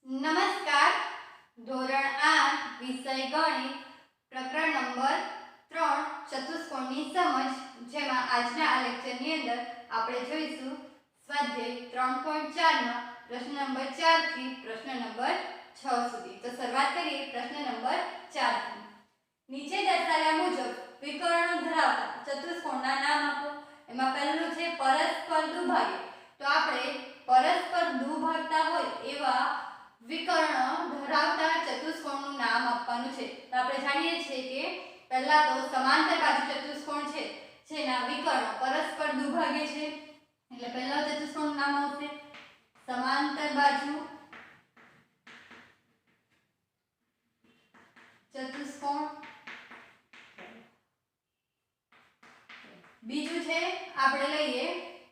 નમસ્કાર. ધોરણ 8 વિષય ગણિત પ્રકરણ નંબર 3 ચતુષ્કોણની સમજ, જેમાં આજના આ લેક્ચરની અંદર આપણે જોઈશું સ્વાધ્યાય 3.4 નો પ્રશ્ન નંબર 4 થી પ્રશ્ન નંબર 6 સુધી. તો શરૂઆત કરીએ પ્રશ્ન નંબર 4 થી. નીચે દર્શાવ્યા મુજબ વિકર્ણો ધરાવતા ચતુષ્કોણના નામ આપો. એમાં પહેલું છે પરસ્પર દુભાગે. તો આપણે પરસ્પર દુભાગતા હોય એવા વિકર્ણ ધરાવતા ચતુષ્કોણનું નામ આપવાનું છે. તો આપણે જાણીએ છીએ કે પહેલા તો સમાંતર બાજુ ચતુષ્કોણ છે જેના વિકર્ણ પરસ્પર દુભાગે છે, એટલે પહેલા ચતુષ્કોણનું નામ આવશે સમાંતર બાજુ ચતુષ્કોણ. બીજું છે આપણે લઈએ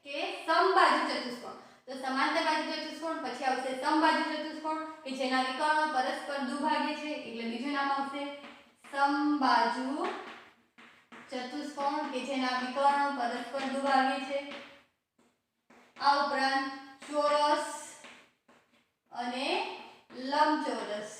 કે સમબાજુ ચતુષ્કોણ. તો સમાંતર બાજુ ચતુષ્કોણ પછી આવશે સમબાજુ ચતુષ્કોણ કે જેના વિકર્ણો પરસ્પર દુભાગે છે, એટલે બીજું નામ આવશે સમબાજુ ચતુષ્કોણ કે જેના વિકર્ણો પરસ્પર દુભાગે છે. આ ઉપરાંત ચોરસ અને લંબચોરસ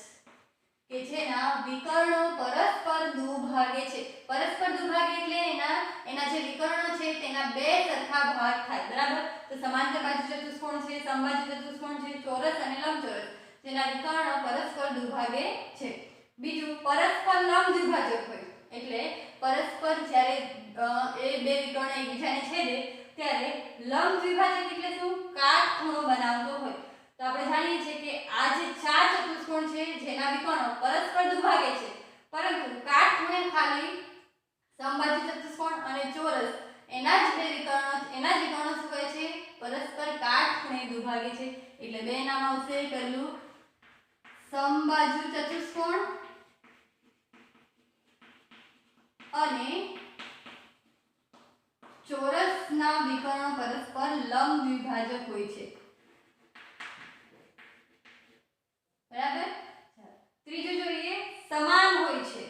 કે જેના વિકર્ણો પરસ્પર દુભાગે છે. પરસ્પર દુભાગે એટલે એના જે વિકર્ણો છે તેના બે સરખા ભાગ થાય, બરાબર. તો સમાંતર બાજુ ચતુષ્કોણ છે, સમબાજુ ચતુષ્કોણ છે, ચોરસ અને લંબચોરસ જેના વિકર્ણો પરસ્પર દુભાગે છે. બીજું પરસ્પર લંબ દ્વિભાજક હોય, એટલે પરસ્પર જ્યારે એ બે વિકર્ણ એકબીજાને છેદે ત્યારે લંબ દ્વિભાજક એટલે શું? કાટખૂણો બનાવતો હોય. તો આપણે જાણીએ છીએ કે આ જે ચાર ચતુષ્કોણ છે જેના વિકર્ણો પરસ્પર દુભાગે છે, પરંતુ કાટખૂણે ખાલી સમબાજુ ચતુષ્કોણ અને ચોરસ એના જ વિકર્ણો શું કહે છે? પરસ્પર કાટખૂણે દુભાગે છે, એટલે બે નામ આવશે. પહેલું સમબાજુ ચતુષ્કોણ અને ચોરસના વિકર્ણો પરસ્પર લંબ દ્વિભાજક હોય છે, બરાબર. ત્રીજું જોઈએ સમાન હોય છે.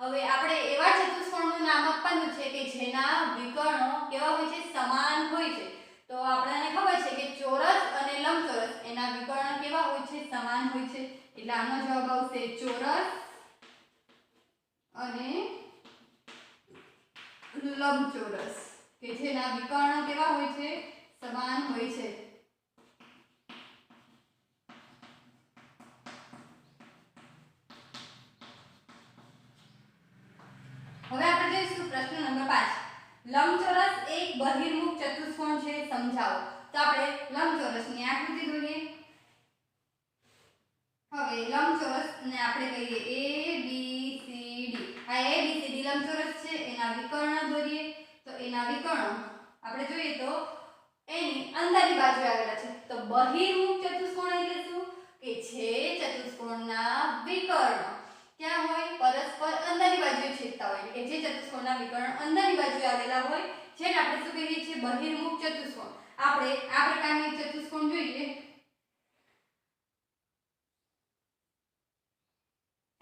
હવે આપણે એવા ચતુષ્કોણનું નામ આપવાનું છે કે જેના વિકર્ણો કેવા હોય છે? સમાન હોય છે. તો આપણને ખબર છે કે ચોરસ અને લંબચોરસ એના વિકર્ણ કેવા હોય છે? સમાન હોય છે, એટલે આનો જવાબ આવશે ચોરસ અને લંબચોરસ કે જેના વિકર્ણો કેવા હોય છે? સમાન હોય છે. હવે આપણે જોઈશું પ્રશ્ન નંબર 5. લંબચોરસ એક બહિર્મુખ ચતુષ્કોણ છે, સમજાવો. તો આપણે લંબચોરસની આકૃતિ દોરીએ. હવે લંબચોરસને આપણે કહીએ ABCD. આ ABCD લંબચોરસ છે, એના વિકર્ણ દોરીએ. તો એના વિકર્ણો આપણે જોઈએ તો એની અંદરની બાજુ આવેલા છે. તો બહિર્મુખ ચતુષ્કોણ એટલે શું? કે જે ચતુષ્કોણના વિકર્ણ ક્યાં હોય? પરસ્પર અંદરની બાજુએ છેદતા હોય, કે જે ચતુષ્કોણના વિકર્ણ અંદરની બાજુએ આવેલા હોય જેને આપણે શું કહીએ છીએ? બહિર્મુખ ચતુષ્કોણ. આપણે આ પ્રકારની ચતુષ્કોણ જોઈએ.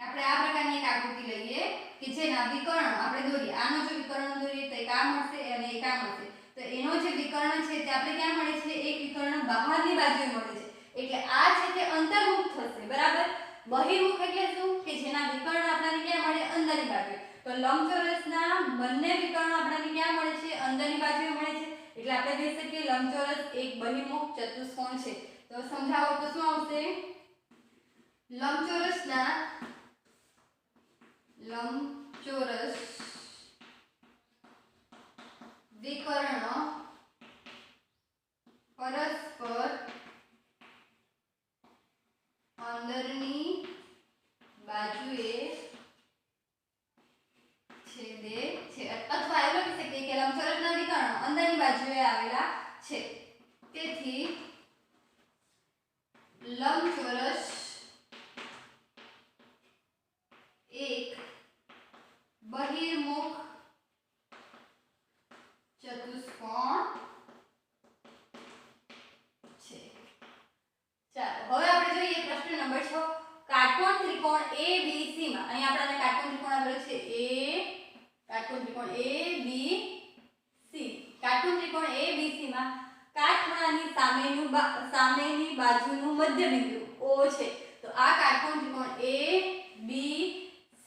આપણે આ પ્રકારની એક આકૃતિ લઈએ કે જેના વિકર્ણ આપણે દોરીએ. આનો જો વિકર્ણ દોરીએ તો એક આ મળશે અને એક આ મળશે. તો એનો જે વિકર્ણ છે તે આપણે ક્યાં મળે છે? એક વિકર્ણ બહારની બાજુએ મળે છે, એટલે આ છે તે અંતર્મુખ થશે, બરાબર. બહિર્મુખ એટલે શું? કે જેના વિકર્ણ આપણને ક્યાં મળે? અંદરની બાજુએ. તો લંબચોરસના બંને વિકર્ણ આપણને ક્યાં મળે છે? અંદરની બાજુએ મળે છે, એટલે આપણે કહી શકીએ લંબચોરસ એક બહિર્મુખ ચતુષ્કોણ છે. તો સમજાવો તો શું આવશે? લંબચોરસ વિકર્ણ પરસ્પર અંદરની બાજુએ છેદે છે, અથવા એવું લખી શકીએ કે લંબચોરસના વિકર્ણ અંદરની બાજુએ આવેલા છે. તેથી લંબચોરસ એક બહિર્મુખ ચતુષ્કોણ છે. ચાલો હવે આપણે જોઈએ પ્રશ્ન નંબર 6. કાટકોણ ત્રિકોણ ABC માં અહીં આપણને કાટકોણ ત્રિકોણ આપેલો છે કાટકોણ ત્રિકોણ ABC. કાટકોણ ત્રિકોણ ABC માં કાટખૂણાની સામેનું સામેની બાજુનું મધ્ય બિંદુ O છે. તો આ કાટકોણ ત્રિકોણ A B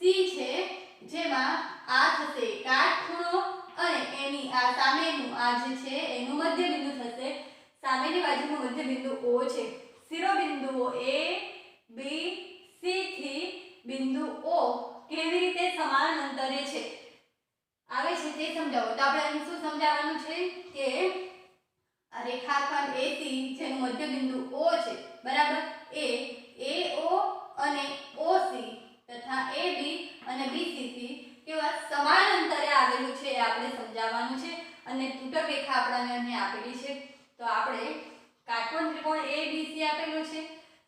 C છે, જેમાં આ થશે કાટખૂણો અને એની આ સામેનું આ જે છે એનું મધ્ય બિંદુ થશે. સામેની બાજુનું મધ્ય બિંદુ O છે. શિરોબિંદુઓ A B C થી બિંદુ O કેવી રીતે સમાન અંતરે છે આવે છે તે સમજાવો. તો આપણે અહીં શું સમજાવવાનું છે કે આ રેખાખંડ AC જેનું મધ્ય બિંદુ O છે, બરાબર, એ AO અને OC તથા AB અને BC થી કેવા સમાન અંતરે આવેલું છે એ આપણે સમજાવવાનું છે. અને તૂટક રેખા આપણને અહીં આપેલી છે. તો આપણે કાટકોણ ત્રિકોણ ABC આપેલો છે,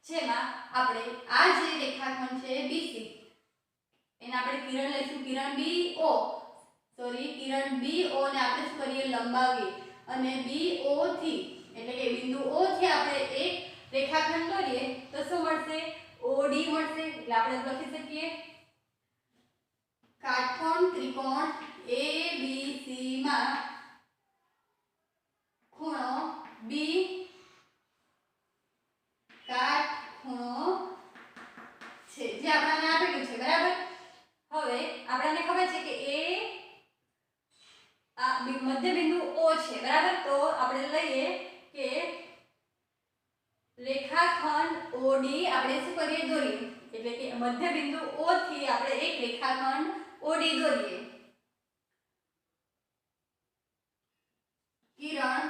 જેમાં આપણે આ જે રેખાખંડ છે BC એને આપણે કિરણ લઈશું, કિરણ BO ને આપણે શું કરીએ, લંબાવીએ અને BO થી એટલે કે બિંદુ O થી આપણે એક રેખાખંડ દોરીએ તો શું મળશે, OD મળશે. એટલે આપણે લખી શકીએ કાટકોણ ત્રિકોણ ABC માં ખૂણો B કાટખૂણો છે, જે આપણને આપેલું છે, બરાબર. હવે આપણને ખબર છે કે આ મધ્ય બિંદુ O છે, બરાબર. તો આપણે લઈએ કે રેખાખંડ OD આપણે શું કરીએ, દોરીએ. એટલે કે મધ્ય બિંદુ O થી આપણે એક રેખાખંડ OD દોરીએ. કિરણ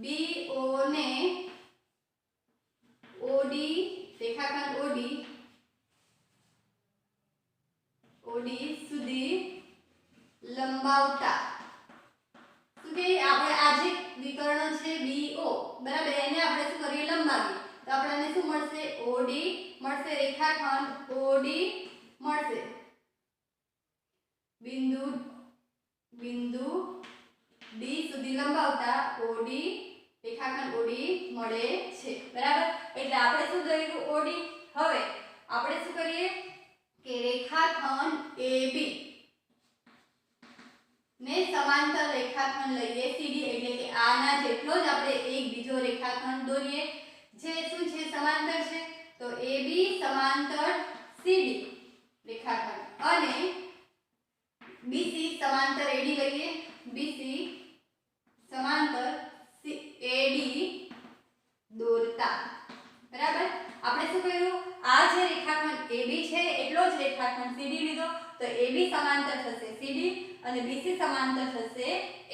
BO ને OD રેખાખંડ OD સુધી લંબાવતા શું કે આપણે આ જે વિકર્ણ છે BO, બરાબર, એને આપણે શું કરીએ, લંબાવીએ. તો આપણને શું મળશે, OD મળશે, રેખાખંડ OD મળશે. બિંદુ D સુધી લંબાવતા OD રેખાખંડ OD મળે છે, બરાબર. એટલે આપણે શું દોર્યું, OD. હવે આપણે શું કરીએ કે રેખાખંડ AB ને સમાંતર રેખાખંડ લઈએ CD, એટલે કે આના જેટલો જ આપણે એક બીજો રેખાખંડ દોરીએ જે શું છે, સમાંતર છે. તો AB સમાંતર CD રેખાખંડ અને BC સમાંતર AD લઈએ, BC સમાંતર AD દોરતા, બરાબર. આપણે શું કર્યું, આ જે રેખાખંડ AB છે એટલો જ રેખાખંડ CD લીધો. તો AB સમાંતર થશે CD અને BC સમાંતર થશે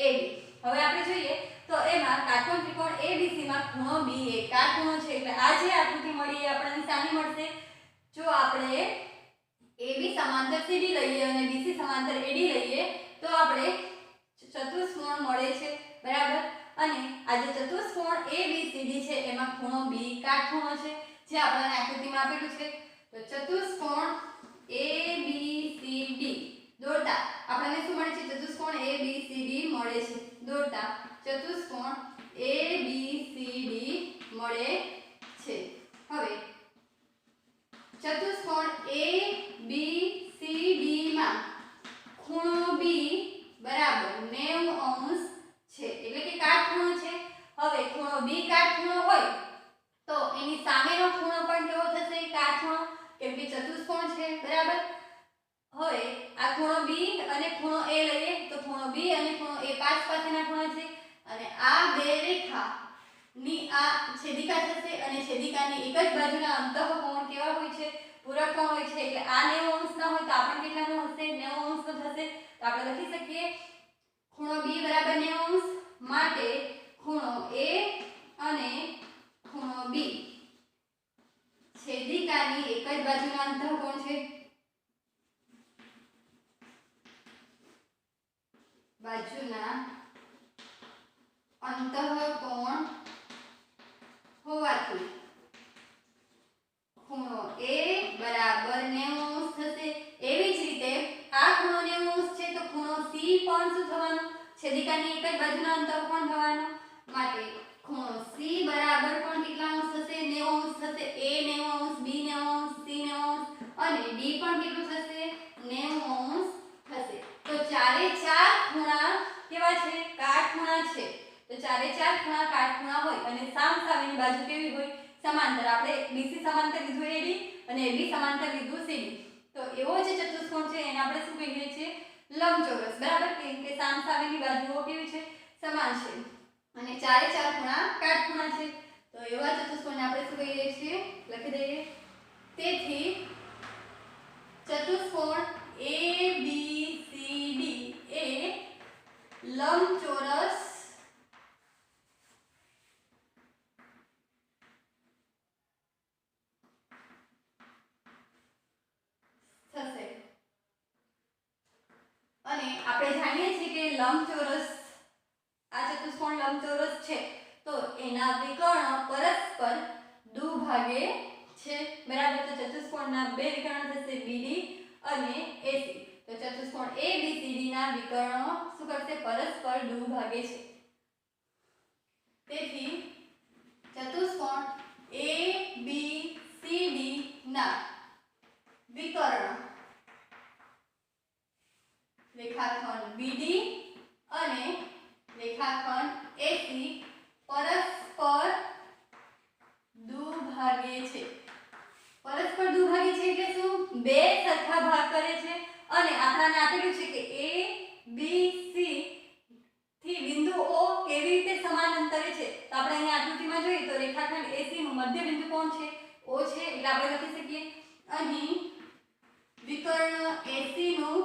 AD. હવે આપણે જોઈએ તો એમાં કાટકોણ ત્રિકોણ ABC માં ખૂણો B એ કાટખૂણો છે. એટલે આ જે આકૃતિ મળી એ આપણને સાની મળશે. જો આપણે AB સમાંતર CD લઈએ અને BC સમાંતર AD લઈએ તો આપણે ચતુષ્કોણ મળે છે, બરાબર. અને આ જે ચતુષ્કોણ ABCD છે એમાં ખૂણો B કાટખૂણો છે, જે આપણને આકૃતિમાં આપેલું છે. તો ચતુષ્કોણ ABCD દોરતા આપણને શું મળે છે, ચતુષ્કોણ ABCD મળે છે. દોરતા ચતુષ્કોણ ABCD મળે છે. હવે ચતુષ્કોણ ABCD માં ખૂણો B બરાબર 90 અંશ છે, એટલે કે કાટખૂણો છે. હવે ખૂણો B કાટખૂણો હોય તો એની સામેનો ખૂણો પણ કેવો થશે, કાટખૂણો, કેમ કે ચતુષ્કોણ છે, બરાબર. હવે આ ખૂણો B અને ખૂણો A લઈએ તો ખૂણો B અને ખૂણો A પાસેના ખૂણા છે અને આ બે રેખા ની આ છેદિકા થશે અને છેદિકાની એક જ બાજુના અંતઃકોણ કેવા હોય છે, પૂરક કોણ હોય છે. એટલે આ 90 અંશના હોય તો આપણને કેટલાનો હશે, 90 અંશનો થશે. તો આપણે લખી શકીએ ખૂણો B બરાબર 90 અંશ માટે ખૂણો A અને ખૂણો B છેદિકાની એક જ બાજુના અંતઃકોણ છે, બાજુના અંતઃકોણ હોવાથી ખૂણો A બરાબર 90 અંશ થશે. એવી જ રીતે આ ખૂણો 90 અંશ છે તો ખૂણો C પણ શું થવાનો, છેદિકાની એક જ બાજુના અંતઃકોણ થવાનો. માટે ખૂણો C બરાબર પણ કેટલા અંશ થશે, 90 અંશ થશે. A 90 અંશ, B 90 અંશ, C 90 અંશ અને D પણ કેટલું થશે, 90 અંશ થશે. તો ચારે ચાર ખૂણા કેવા છે, કાટખૂણા છે. તો ચારે ચાર ખૂણા કાટખૂણા હોય અને સામસામેની બાજુ કેવી હોય સમાંતર. આપણે BC સમાંતર લીધું AD અને AB સમાંતર લીધું CD. તો એવો જે ચતુષ્કોણ છે એને આપણે શું કહીએ છીએ લંબચોરસ. બરાબર, કેમ કે સામસામેની બાજુઓ કેવી છે સમાન છે અને ચારે ચાર ખૂણા કાટખૂણા છે. તો એવા ચતુષ્કોણને આપણે શું કહીએ છીએ લખી દઈએ. તેથી ચતુષ્કોણ ABCD એ લંબચોરસ થશે. અને આપણે જાણીએ છીએ કે લંબચોરસ આ ચતુષ્કોણ લંબચોરસ છે તો એના વિકર્ણ પરસ્પર દ્વિભાગે છે. બરાબર, તો ચતુષ્કોણના બે વિકર્ણ થશે BD અને AC. તો ચતુષ્કોણ ABCD ના વિકર્ણો શું કરશે પરસ્પર દ્વિભાગે છે. તેથી ચતુષ્કોણ ABCD ના વિકર્ણ રેખાખંડ BD અને રેખાખંડ AC પરસ્પર દ્વિભાગે છે. પરસ્પર દ્વિભાગે છે એટલે શું બે સરખા ભાગ કરે છે અને આપણાને આપેલું છે કે ABC થી બિંદુ O કેવી રીતે સમાન અંતરે છે. તો આપણે અહીંયા આકૃતિમાં જોઈએ તો રેખાખંડ AC નું મધ્ય બિંદુ કોણ છે O છે. એટલે આપણે લખી શકીએ અહીં વિકર્ણ AC નું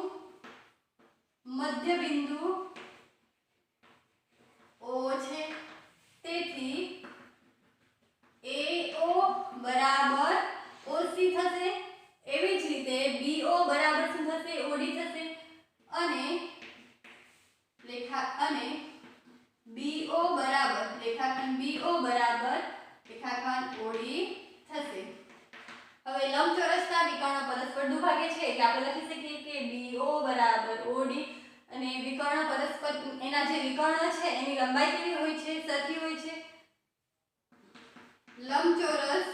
મધ્ય બિંદુ O છે. તેથી AO બરાબર OC થશે. એવી જ રીતે BO બરાબર શું થશે OD થશે અને BO બરાબર રેખાખંડ BO બરાબર રેખાખંડ OD થશે. હવે લંબચોરસના વિકર્ણ પરસ્પર દ્વિભાગે છે એટલે આપણે લખી શકીએ કે BO બરાબર OD અને વિકર્ણ પરસ્પર એના જે વિકર્ણ છે એની લંબાઈ કેવી હોય છે સરખી હોય છે. લંબચોરસ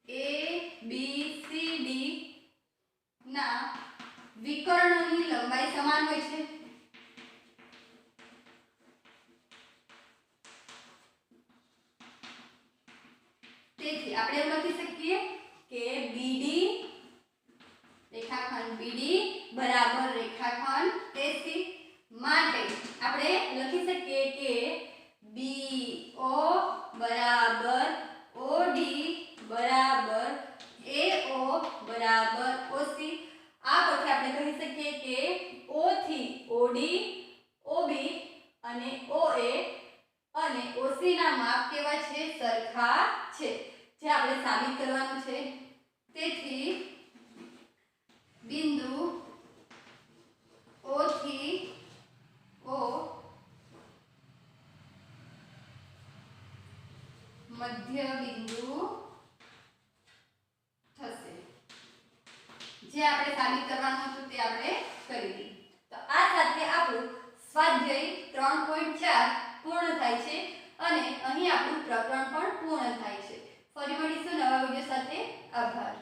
ABCD ના વિકર્ણની લંબાઈ સમાન હોય છે. તેથી આપણે એમ લખી શકીએ કે BD રેખાખંડ BD બરાબર રેખાખંડ AC માટે આપણે લખી શકીએ કે BO બરાબર OD બરાબર AO બરાબર OC. આ પરથી આપણે કહી શકીએ કે O થી OD OB અને OA અને OC ના માપ કેવા છે સરખા છે જે આપણે સાબિત કરવાનું છે. તેથી બિંદુ O થી O મધ્ય બિંદુ થશે. જે આપણે સાબિત કરવાનું હતું તે આપણે કરી દીધું. તો આ સાથે આપણું સ્વાધ્યાય 3.4 પૂર્ણ થાય છે અને અહીં આપણું પ્રકરણ પણ પૂર્ણ થાય છે. ફરી મળીશું નવા વિડિયો સાથે. આભાર.